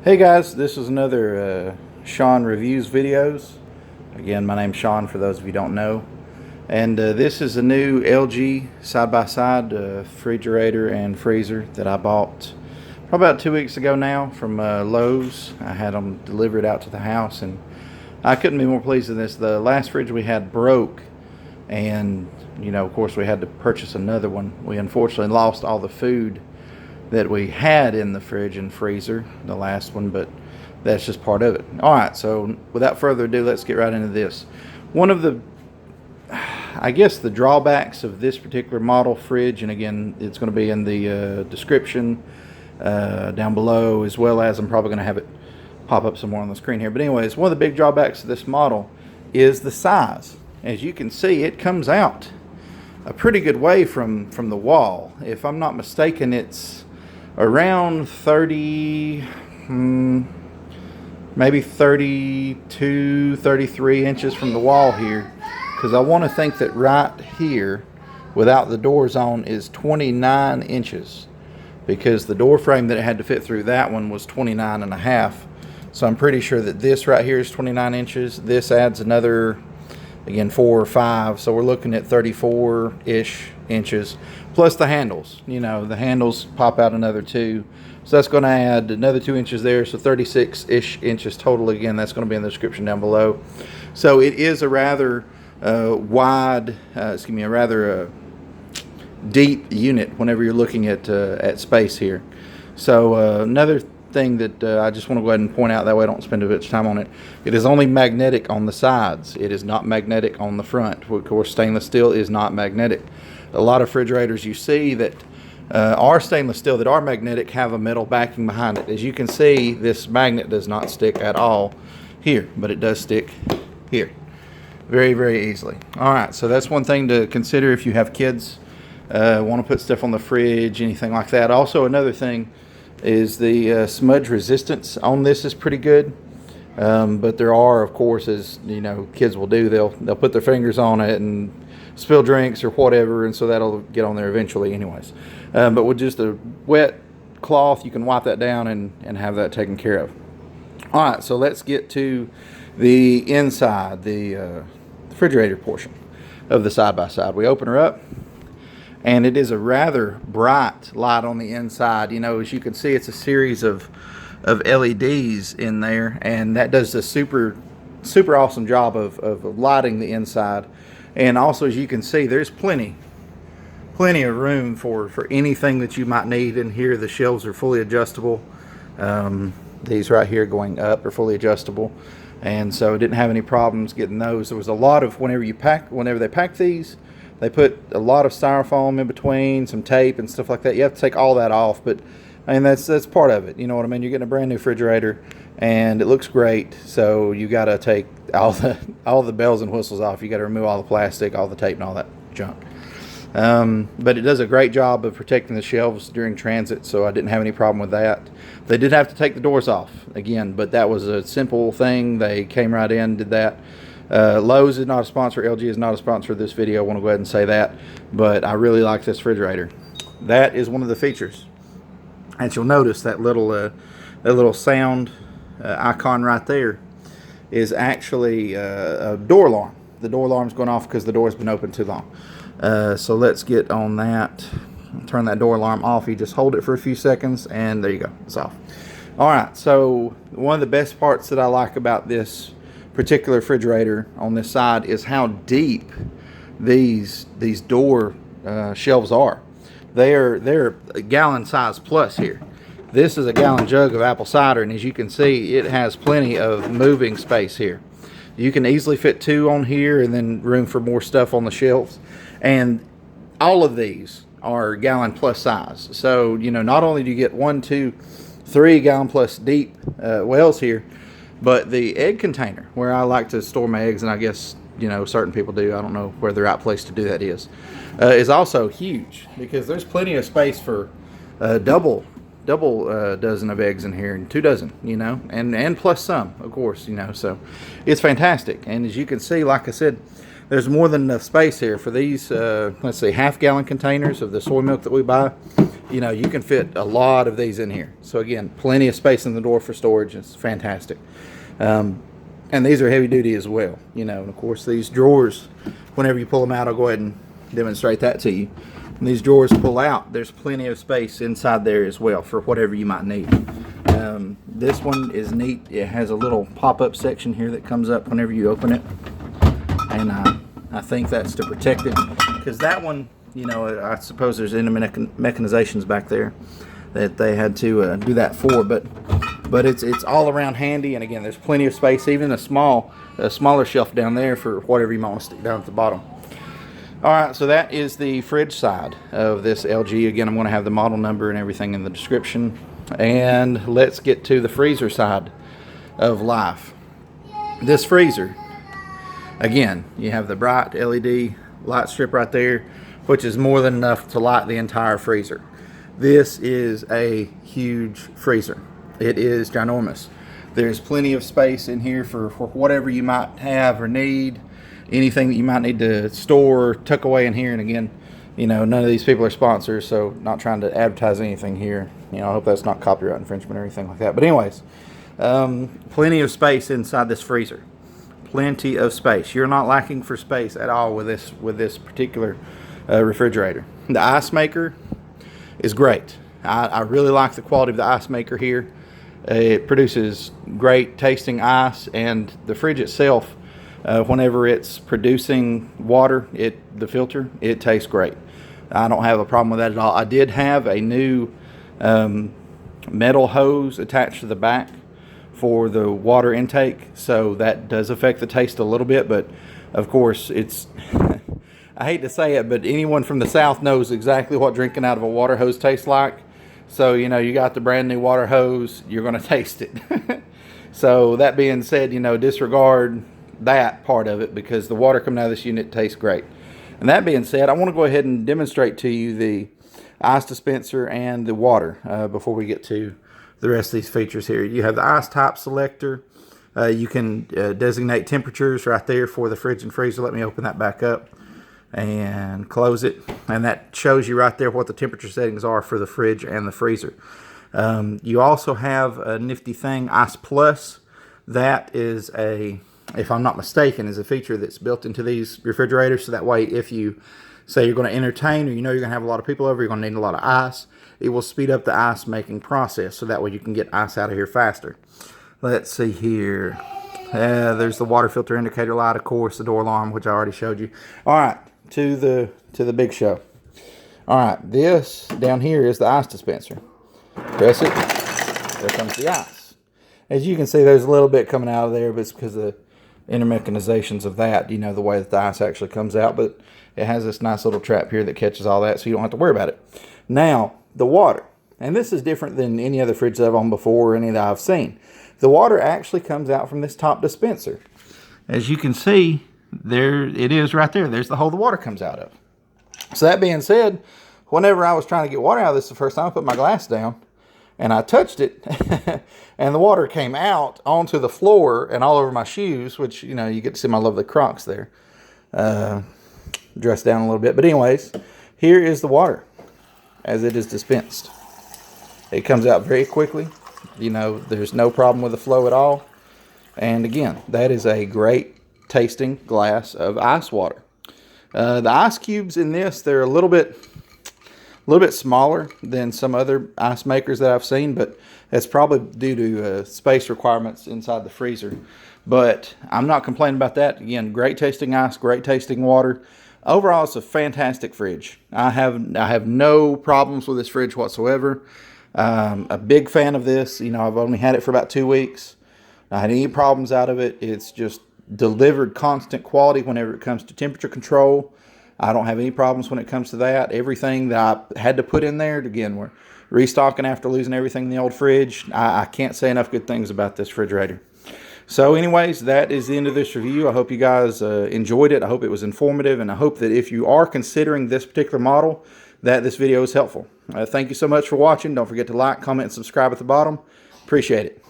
Hey guys, this is another Sean Reviews videos. Again, my name's Sean for those of you who don't know. And this is a new LG side-by-side refrigerator and freezer that I bought probably about 2 weeks ago now from Lowe's. I had them delivered out to the house and I couldn't be more pleased with this. The last fridge we had broke and, you know, of course we had to purchase another one. We unfortunately lost all the food that we had in the fridge and freezer, the last one, but that's just part of it. All right, so without further ado, let's get right into this. One of the, I guess, the drawbacks of this particular model fridge, and again, it's going to be in the description down below, as well as I'm probably going to have it pop up somewhere on the screen here. But anyways, one of the big drawbacks of this model is the size. As you can see, it comes out a pretty good way from the wall. If I'm not mistaken, it's around 30, maybe 32, 33 inches from the wall here, because I want to think that right here, without the doors on, is 29 inches, because the door frame that it had to fit through that one was 29 and a half. So I'm pretty sure that this right here is 29 inches. This adds another, again, 4 or 5, so we're looking at 34-ish inches, plus the handles. You know, the handles pop out another 2, so that's going to add another 2 inches there, so 36-ish inches total. Again, that's going to be in the description down below. So it is a rather wide, a rather deep unit whenever you're looking at space here. So another thing that I just want to go ahead and point out, that way I don't spend a bit of time on it. It is only magnetic on the sides. It is not magnetic on the front. Of course, stainless steel is not magnetic. A lot of refrigerators you see that are stainless steel that are magnetic have a metal backing behind it. As you can see, this magnet does not stick at all here, but it does stick here very, very easily. All right, so that's one thing to consider if you have kids, want to put stuff on the fridge, anything like that. Also, another thing is the smudge resistance on this is pretty good, but there are, of course, as you know, kids will do, they'll put their fingers on it and spill drinks or whatever, and so that'll get on there eventually anyways. But with just a wet cloth, you can wipe that down and have that taken care of. All right, so let's get to the inside, the refrigerator portion of the side-by-side. We open her up, and it is a rather bright light on the inside. You know, as you can see, it's a series of LEDs in there, and that does a super awesome job of lighting the inside. And also, as you can see, there's plenty of room for anything that you might need in here. The shelves are fully adjustable. These right here going up are fully adjustable, and so didn't have any problems getting those. There was a lot of, whenever they pack these, they put a lot of styrofoam in between, some tape and stuff like that. You have to take all that off, but I mean, that's part of it. You know what I mean? You're getting a brand new refrigerator and it looks great, so you got to take all the bells and whistles off. You got to remove all the plastic, all the tape, and all that junk. But it does a great job of protecting the shelves during transit, so I didn't have any problem with that. They did have to take the doors off again, but that was a simple thing. They came right in, did that. Lowe's is not a sponsor. LG is not a sponsor of this video. I want to go ahead and say that, but I really like this refrigerator. That is one of the features. And you'll notice that little sound icon right there is actually a door alarm. The door alarm's going off because the door's been open too long. So let's get on that. Turn that door alarm off. You just hold it for a few seconds, and there you go. It's off. All right. So one of the best parts that I like about this particular refrigerator on this side is how deep these door shelves are. They're a gallon size plus here. This is a gallon jug of apple cider, and as you can see, it has plenty of moving space here. You can easily fit 2 on here, and then room for more stuff on the shelves. And all of these are gallon plus size. So, you know, not only do you get 1, 2, 3 gallon plus deep wells here, but the egg container, where I like to store my eggs, and I guess, you know, certain people do, I don't know where the right place to do that is also huge, because there's plenty of space for double dozen of eggs in here, and 2 dozen, you know, and plus some, of course, you know. So it's fantastic. And as you can see, like I said, there's more than enough space here for these, let's see, half-gallon containers of the soy milk that we buy. You know, you can fit a lot of these in here. So again, plenty of space in the door for storage. It's fantastic. And these are heavy duty as well. You know, and of course these drawers, whenever you pull them out, I'll go ahead and demonstrate that to you. When these drawers pull out, there's plenty of space inside there as well for whatever you might need. This one is neat. It has a little pop-up section here that comes up whenever you open it. And I think that's to protect it, because that one, you know, I suppose there's mechanizations back there that they had to do that for, but it's all around handy. And again, there's plenty of space, even a smaller shelf down there for whatever you might want to stick down at the bottom. All right, so that is the fridge side of this LG. Again, I'm going to have the model number and everything in the description. And let's get to the freezer side of life. This freezer, again, you have the bright LED light strip right there, which is more than enough to light the entire freezer. This is a huge freezer. It is ginormous. There's plenty of space in here for whatever you might have or need. Anything that you might need to store, tuck away in here. And again, you know, none of these people are sponsors, so not trying to advertise anything here. You know, I hope that's not copyright infringement or anything like that. But anyways, plenty of space inside this freezer. Plenty of space. You're not lacking for space at all with this particular refrigerator. The ice maker is great. I really like the quality of the ice maker here. It produces great tasting ice, and the fridge itself, whenever it's producing water, the filter, it tastes great. I don't have a problem with that at all. I did have a new metal hose attached to the back for the water intake, so that does affect the taste a little bit, but of course it's I hate to say it, but anyone from the South knows exactly what drinking out of a water hose tastes like. So, you know, you got the brand new water hose, you're going to taste it. So that being said, you know, disregard that part of it, because the water coming out of this unit tastes great. And that being said, I want to go ahead and demonstrate to you the ice dispenser and the water before we get to the rest of these features here. You have the ice type selector. You can designate temperatures right there for the fridge and freezer. Let me open that back up and close it, and that shows you right there what the temperature settings are for the fridge and the freezer. You also have a nifty thing, SpacePlus. That is if I'm not mistaken, is a feature that's built into these refrigerators, so that way if you say you're going to entertain, or you know you're going to have a lot of people over, you're going to need a lot of ice, it will speed up the ice making process, so that way you can get ice out of here faster. Let's see here. There's the water filter indicator light, of course, the door alarm, which I already showed you. All right, to the big show. All right, this down here is the ice dispenser. Press it. There comes the ice. As you can see, there's a little bit coming out of there, but it's because of the inner mechanizations of that, you know, the way that the ice actually comes out. But it has this nice little trap here that catches all that, so you don't have to worry about it. Now, the water. And this is different than any other fridge that I've owned before or any that I've seen. The water actually comes out from this top dispenser. As you can see, there it is right there. There's the hole the water comes out of. So that being said, whenever I was trying to get water out of this the first time, I put my glass down and I touched it and the water came out onto the floor and all over my shoes, which, you know, you get to see my lovely Crocs there. Dressed down a little bit. But anyways, here is the water as it is dispensed. It comes out very quickly. You know, there's no problem with the flow at all. And again, that is a great tasting glass of ice water. The ice cubes in this, they're a little bit smaller than some other ice makers that I've seen, but that's probably due to space requirements inside the freezer. But I'm not complaining about that. Again, great tasting ice, great tasting water. Overall, it's a fantastic fridge. I have no problems with this fridge whatsoever. A big fan of this. You know, I've only had it for about 2 weeks. Not had any problems out of it. It's just delivered constant quality whenever it comes to temperature control. I don't have any problems when it comes to that. Everything that I had to put in there, again, we're restocking after losing everything in the old fridge. I can't say enough good things about this refrigerator. So anyways, that is the end of this review. I hope you guys enjoyed it. I hope it was informative, and I hope that if you are considering this particular model, that this video is helpful. Thank you so much for watching. Don't forget to like, comment, and subscribe at the bottom. Appreciate it.